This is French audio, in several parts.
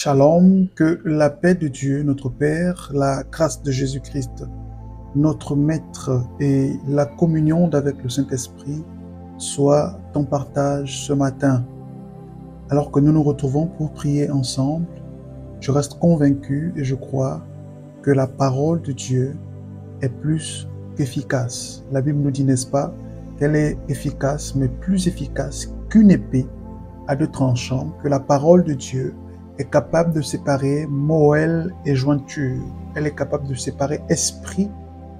Shalom, que la paix de Dieu, notre Père, la grâce de Jésus-Christ, notre Maître et la communion d'avec le Saint-Esprit soient ton partage ce matin. Alors que nous nous retrouvons pour prier ensemble, je reste convaincu et je crois que la parole de Dieu est plus qu'efficace. La Bible nous dit, n'est-ce pas, qu'elle est efficace, mais plus efficace qu'une épée à deux tranchants, que la parole de Dieu est capable de séparer moelle et jointure. Elle est capable de séparer esprit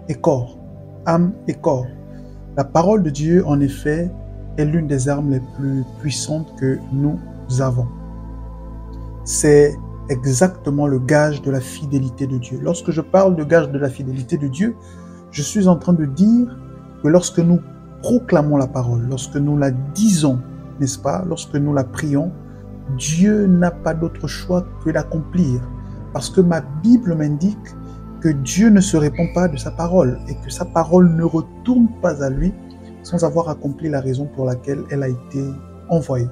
et corps, âme et corps. La parole de Dieu, en effet, est l'une des armes les plus puissantes que nous avons. C'est exactement le gage de la fidélité de Dieu. Lorsque je parle de gage de la fidélité de Dieu, je suis en train de dire que lorsque nous proclamons la parole, lorsque nous la disons, n'est-ce pas, lorsque nous la prions, Dieu n'a pas d'autre choix que d'accomplir. Parce que ma Bible m'indique que Dieu ne se répand pas de sa parole et que sa parole ne retourne pas à lui sans avoir accompli la raison pour laquelle elle a été envoyée.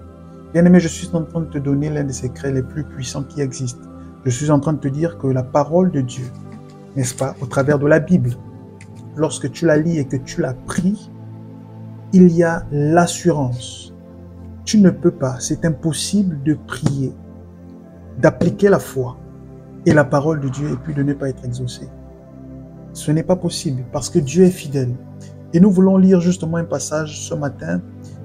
Bien-aimé, je suis en train de te donner l'un des secrets les plus puissants qui existent. Je suis en train de te dire que la parole de Dieu, n'est-ce pas, au travers de la Bible, lorsque tu la lis et que tu la pries, il y a l'assurance. Tu ne peux pas, c'est impossible de prier, d'appliquer la foi et la parole de Dieu et puis de ne pas être exaucé. Ce n'est pas possible parce que Dieu est fidèle. Et nous voulons lire justement un passage ce matin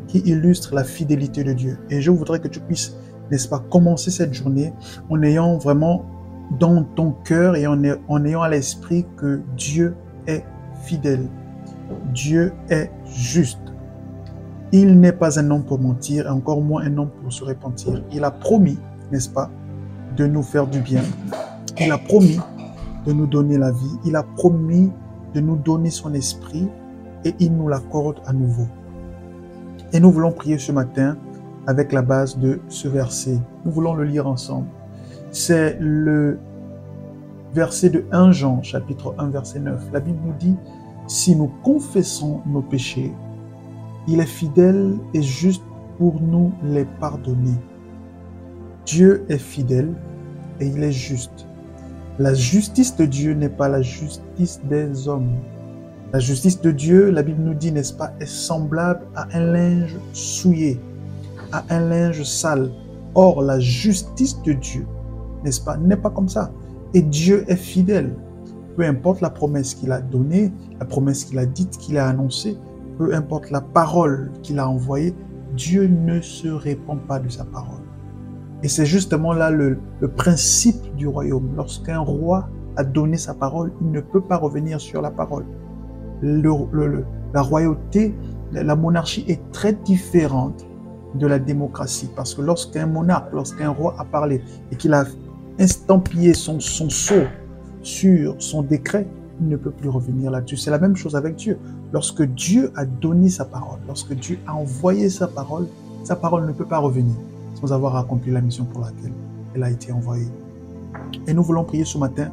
qui illustre la fidélité de Dieu. Et je voudrais que tu puisses, n'est-ce pas, commencer cette journée en ayant vraiment dans ton cœur et en ayant à l'esprit que Dieu est fidèle. Dieu est juste. Il n'est pas un homme pour mentir, et encore moins un homme pour se repentir. Il a promis, n'est-ce pas, de nous faire du bien. Il a promis de nous donner la vie. Il a promis de nous donner son esprit et il nous l'accorde à nouveau. Et nous voulons prier ce matin avec la base de ce verset. Nous voulons le lire ensemble. C'est le verset de 1 Jean, chapitre 1, verset 9. La Bible nous dit, si nous confessons nos péchés, il est fidèle et juste pour nous les pardonner. Dieu est fidèle et il est juste. La justice de Dieu n'est pas la justice des hommes. La justice de Dieu, la Bible nous dit, n'est-ce pas, est semblable à un linge souillé, à un linge sale. Or, la justice de Dieu, n'est-ce pas, n'est pas comme ça. Et Dieu est fidèle. Peu importe la promesse qu'il a donnée, la promesse qu'il a dite, qu'il a annoncée, peu importe la parole qu'il a envoyée, Dieu ne se répand pas de sa parole. Et c'est justement là le principe du royaume. Lorsqu'un roi a donné sa parole, il ne peut pas revenir sur la parole. La royauté, la monarchie est très différente de la démocratie. Parce que lorsqu'un monarque, lorsqu'un roi a parlé et qu'il a estampillé son sceau sur son décret, il ne peut plus revenir là-dessus. C'est la même chose avec Dieu. Lorsque Dieu a donné sa parole, lorsque Dieu a envoyé sa parole ne peut pas revenir sans avoir accompli la mission pour laquelle elle a été envoyée. Et nous voulons prier ce matin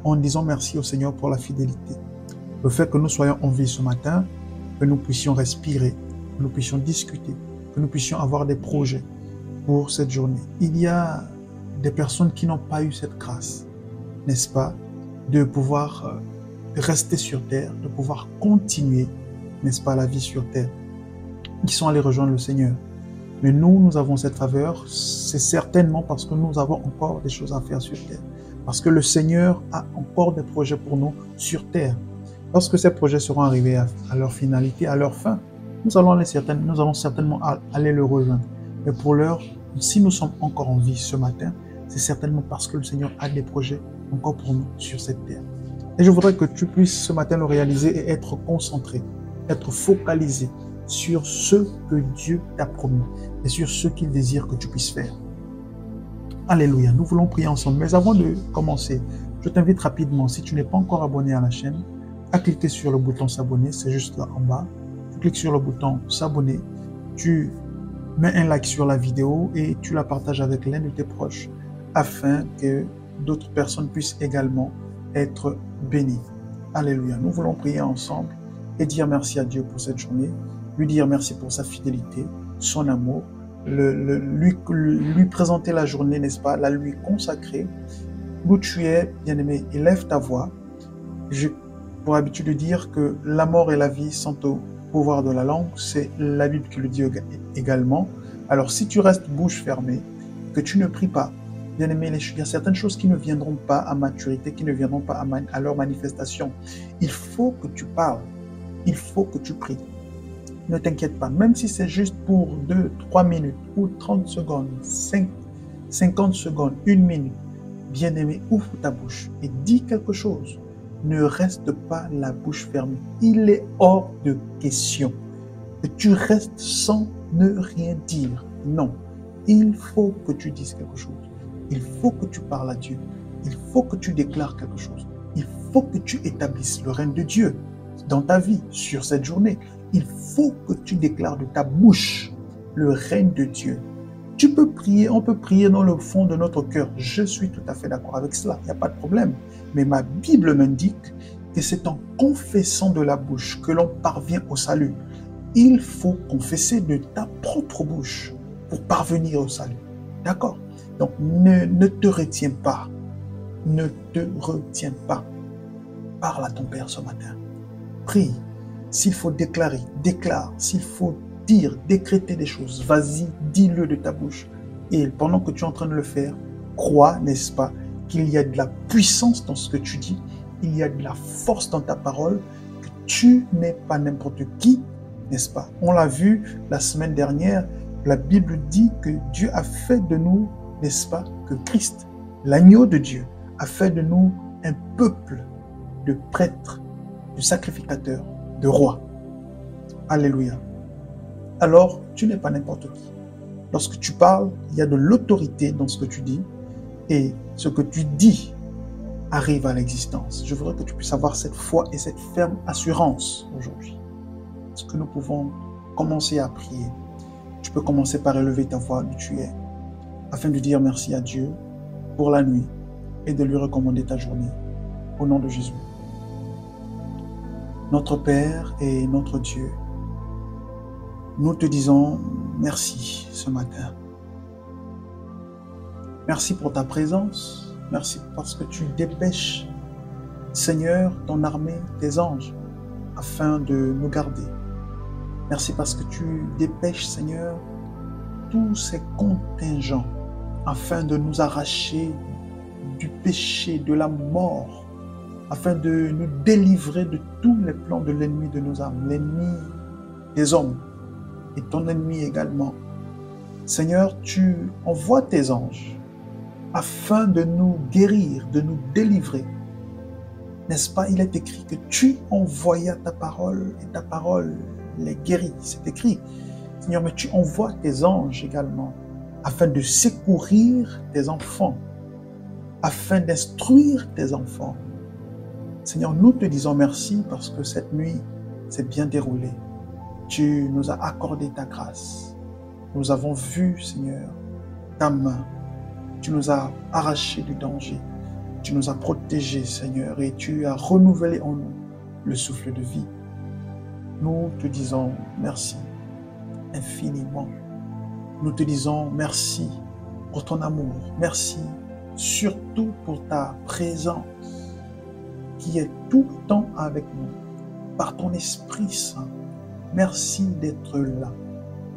en disant merci au Seigneur pour la fidélité. Le fait que nous soyons en vie ce matin, que nous puissions respirer, que nous puissions discuter, que nous puissions avoir des projets pour cette journée. Il y a des personnes qui n'ont pas eu cette grâce, n'est-ce pas, de pouvoir rester sur terre, de pouvoir continuer, n'est-ce pas, la vie sur terre, qui sont allés rejoindre le Seigneur. Mais nous avons cette faveur, c'est certainement parce que nous avons encore des choses à faire sur terre. Parce que le Seigneur a encore des projets pour nous sur terre. Lorsque ces projets seront arrivés à leur finalité, à leur fin, nous allons certainement aller le rejoindre. Mais pour l'heure, si nous sommes encore en vie ce matin, c'est certainement parce que le Seigneur a des projets encore pour nous sur cette terre. Et je voudrais que tu puisses ce matin le réaliser et être concentré, être focalisé sur ce que Dieu t'a promis et sur ce qu'il désire que tu puisses faire. Alléluia, nous voulons prier ensemble. Mais avant de commencer, je t'invite rapidement, si tu n'es pas encore abonné à la chaîne, à cliquer sur le bouton s'abonner, c'est juste là en bas. Tu cliques sur le bouton s'abonner, tu mets un like sur la vidéo et tu la partages avec l'un de tes proches afin que d'autres personnes puissent également être bénies. Alléluia, nous voulons prier ensemble et dire merci à Dieu pour cette journée, lui dire merci pour sa fidélité, son amour, lui présenter la journée, n'est-ce pas, la lui consacrer. D'où tu es, bien-aimé, élève ta voix. J'ai pour habitude de dire que la mort et la vie sont au pouvoir de la langue. C'est la Bible qui le dit également. Alors, si tu restes bouche fermée, que tu ne pries pas, bien-aimé, il y a certaines choses qui ne viendront pas à maturité, qui ne viendront pas à leur manifestation. Il faut que tu parles. Il faut que tu pries. Ne t'inquiète pas, même si c'est juste pour 2, 3 minutes ou 30 secondes, 50 secondes, 1 minute, bien-aimé, ouvre ta bouche et dis quelque chose. Ne reste pas la bouche fermée. Il est hors de question que tu restes sans ne rien dire. Non, il faut que tu dises quelque chose. Il faut que tu parles à Dieu. Il faut que tu déclares quelque chose. Il faut que tu établisses le règne de Dieu dans ta vie, sur cette journée. Il faut que tu déclares de ta bouche le règne de Dieu. Tu peux prier, on peut prier dans le fond de notre cœur. Je suis tout à fait d'accord avec cela, il n'y a pas de problème. Mais ma Bible m'indique que c'est en confessant de la bouche que l'on parvient au salut. Il faut confesser de ta propre bouche pour parvenir au salut. D'accord? Donc, ne te retiens pas. Ne te retiens pas. Parle à ton Père ce matin. Prie. S'il faut déclarer, déclare. S'il faut dire, décréter des choses, vas-y, dis-le de ta bouche. Et pendant que tu es en train de le faire, crois, n'est-ce pas, qu'il y a de la puissance dans ce que tu dis, il y a de la force dans ta parole, que tu n'es pas n'importe qui, n'est-ce pas? On l'a vu la semaine dernière, la Bible dit que Dieu a fait de nous, n'est-ce pas, que Christ, l'agneau de Dieu, a fait de nous un peuple de prêtres, de sacrificateurs, de rois. Alléluia. Alors, tu n'es pas n'importe qui. Lorsque tu parles, il y a de l'autorité dans ce que tu dis et ce que tu dis arrive à l'existence. Je voudrais que tu puisses avoir cette foi et cette ferme assurance aujourd'hui. Est-ce que nous pouvons commencer à prier? Tu peux commencer par élever ta voix d'où tu es afin de dire merci à Dieu pour la nuit et de lui recommander ta journée. Au nom de Jésus. Notre Père et notre Dieu, nous te disons merci ce matin. Merci pour ta présence. Merci parce que tu dépêches, Seigneur, ton armée, tes anges, afin de nous garder. Merci parce que tu dépêches, Seigneur, tous ces contingents afin de nous arracher du péché, de la mort, afin de nous délivrer de tous les plans de l'ennemi de nos âmes, l'ennemi des hommes et ton ennemi également. Seigneur, tu envoies tes anges afin de nous guérir, de nous délivrer. N'est-ce pas, il est écrit que tu envoyas ta parole et ta parole les guérit. C'est écrit. Seigneur, mais tu envoies tes anges également afin de secourir tes enfants, afin d'instruire tes enfants. Seigneur, nous te disons merci parce que cette nuit s'est bien déroulée. Tu nous as accordé ta grâce. Nous avons vu, Seigneur, ta main. Tu nous as arrachés du danger. Tu nous as protégés, Seigneur, et tu as renouvelé en nous le souffle de vie. Nous te disons merci infiniment. Nous te disons merci pour ton amour. Merci surtout pour ta présence qui est tout le temps avec nous, par ton Esprit Saint. Merci d'être là.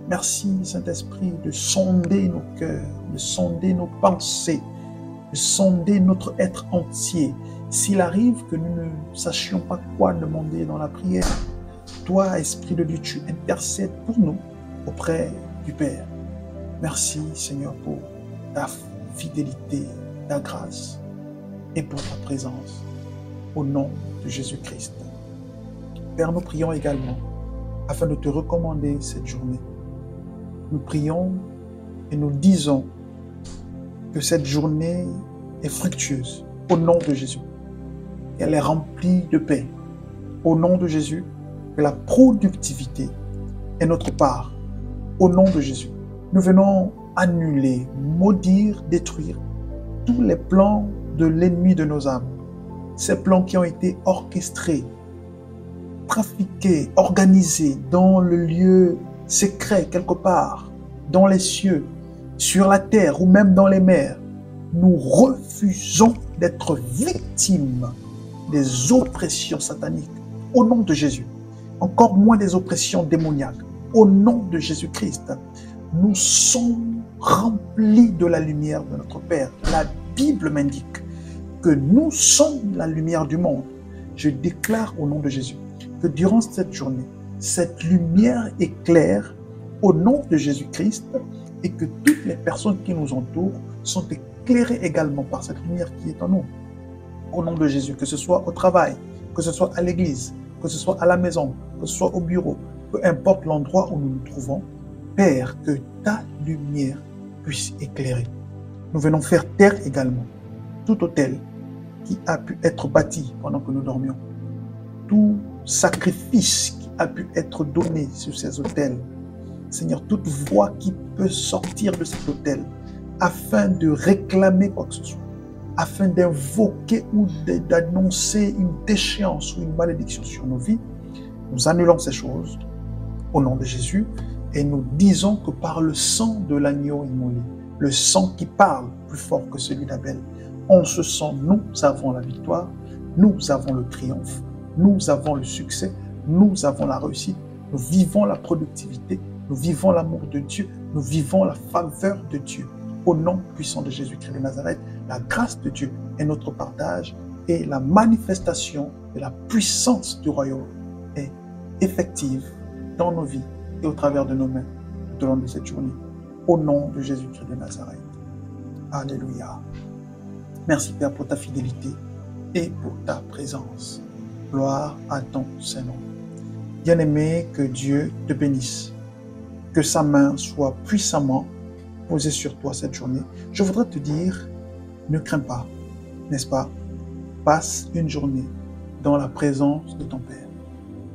Merci, Saint-Esprit, de sonder nos cœurs, de sonder nos pensées, de sonder notre être entier. S'il arrive que nous ne sachions pas quoi demander dans la prière, toi, Esprit de Dieu, tu intercèdes pour nous auprès du Père. Merci, Seigneur, pour ta fidélité, ta grâce et pour ta présence. Au nom de Jésus-Christ. Père, nous prions également afin de te recommander cette journée. Nous prions et nous disons que cette journée est fructueuse au nom de Jésus. Elle est remplie de paix. Au nom de Jésus, que la productivité est notre part. Au nom de Jésus, nous venons annuler, maudire, détruire tous les plans de l'ennemi de nos âmes. Ces plans qui ont été orchestrés, trafiqués, organisés dans le lieu secret quelque part dans les cieux, sur la terre ou même dans les mers, nous refusons d'être victimes des oppressions sataniques au nom de Jésus, encore moins des oppressions démoniaques. Au nom de Jésus-Christ, nous sommes remplis de la lumière de notre Père. La Bible m'indique que nous sommes la lumière du monde. Je déclare au nom de Jésus que durant cette journée, cette lumière éclaire au nom de Jésus-Christ et que toutes les personnes qui nous entourent sont éclairées également par cette lumière qui est en nous. Au nom de Jésus, que ce soit au travail, que ce soit à l'église, que ce soit à la maison, que ce soit au bureau, peu importe l'endroit où nous nous trouvons, Père, que ta lumière puisse éclairer. Nous venons faire taire également tout autel qui a pu être bâti pendant que nous dormions, tout sacrifice qui a pu être donné sur ces autels. Seigneur, toute voix qui peut sortir de cet autel afin de réclamer quoi que ce soit, afin d'invoquer ou d'annoncer une déchéance ou une malédiction sur nos vies, nous annulons ces choses au nom de Jésus et nous disons que par le sang de l'agneau immolé, le sang qui parle plus fort que celui d'Abel, en ce sang, nous avons la victoire, nous avons le triomphe, nous avons le succès, nous avons la réussite, nous vivons la productivité, nous vivons l'amour de Dieu, nous vivons la faveur de Dieu. Au nom puissant de Jésus-Christ de Nazareth, la grâce de Dieu est notre partage et la manifestation de la puissance du royaume est effective dans nos vies et au travers de nos mains tout au long de cette journée. Au nom de Jésus-Christ de Nazareth. Alléluia. Merci Père pour ta fidélité et pour ta présence. Gloire à ton Saint-Nom. Bien-aimé, que Dieu te bénisse. Que sa main soit puissamment posée sur toi cette journée. Je voudrais te dire, ne crains pas, n'est-ce pas? Passe une journée dans la présence de ton Père.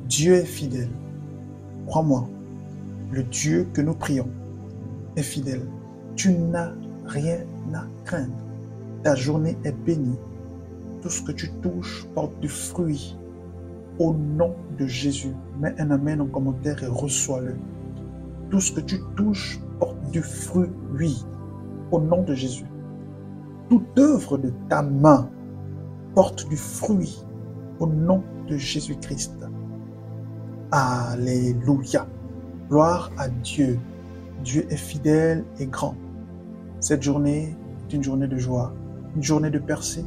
Dieu est fidèle. Crois-moi, le Dieu que nous prions est fidèle. Tu n'as rien à craindre. Ta journée est bénie. Tout ce que tu touches porte du fruit. Au nom de Jésus, mets un amen en commentaire et reçois-le. Tout ce que tu touches porte du fruit, oui. Au nom de Jésus. Toute œuvre de ta main porte du fruit. Au nom de Jésus-Christ. Alléluia. Gloire à Dieu. Dieu est fidèle et grand. Cette journée est une journée de joie, une journée de percée,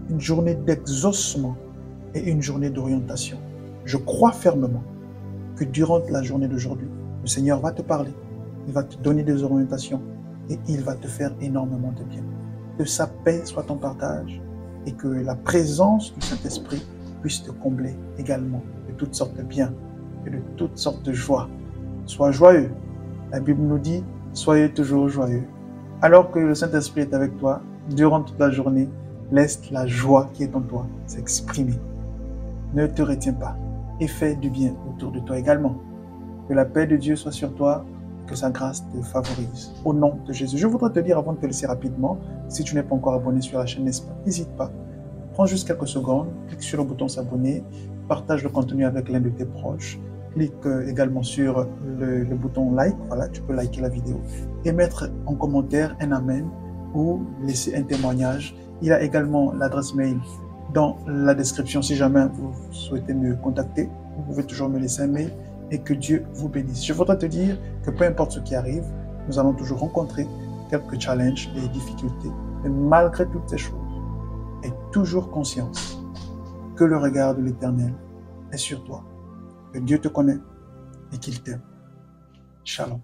une journée d'exaucement et une journée d'orientation. Je crois fermement que durant la journée d'aujourd'hui, le Seigneur va te parler, il va te donner des orientations et il va te faire énormément de bien. Que sa paix soit ton partage et que la présence du Saint-Esprit puisse te combler également de toutes sortes de biens et de toutes sortes de joie. Sois joyeux. La Bible nous dit, soyez toujours joyeux. Alors que le Saint-Esprit est avec toi, durant toute la journée, laisse la joie qui est en toi s'exprimer. Ne te retiens pas et fais du bien autour de toi également. Que la paix de Dieu soit sur toi, que sa grâce te favorise. Au nom de Jésus. Je voudrais te dire avant de te laisser rapidement, si tu n'es pas encore abonné sur la chaîne, n'hésite pas. Prends juste quelques secondes, clique sur le bouton s'abonner, partage le contenu avec l'un de tes proches, clique également sur le bouton like, voilà, tu peux liker la vidéo et mettre en commentaire un amen ou laisser un témoignage. Il y a également l'adresse mail dans la description si jamais vous souhaitez me contacter. Vous pouvez toujours me laisser un mail et que Dieu vous bénisse. Je voudrais te dire que peu importe ce qui arrive, nous allons toujours rencontrer quelques challenges et difficultés. Mais malgré toutes ces choses, aie toujours conscience que le regard de l'Éternel est sur toi, que Dieu te connaît et qu'il t'aime. Shalom.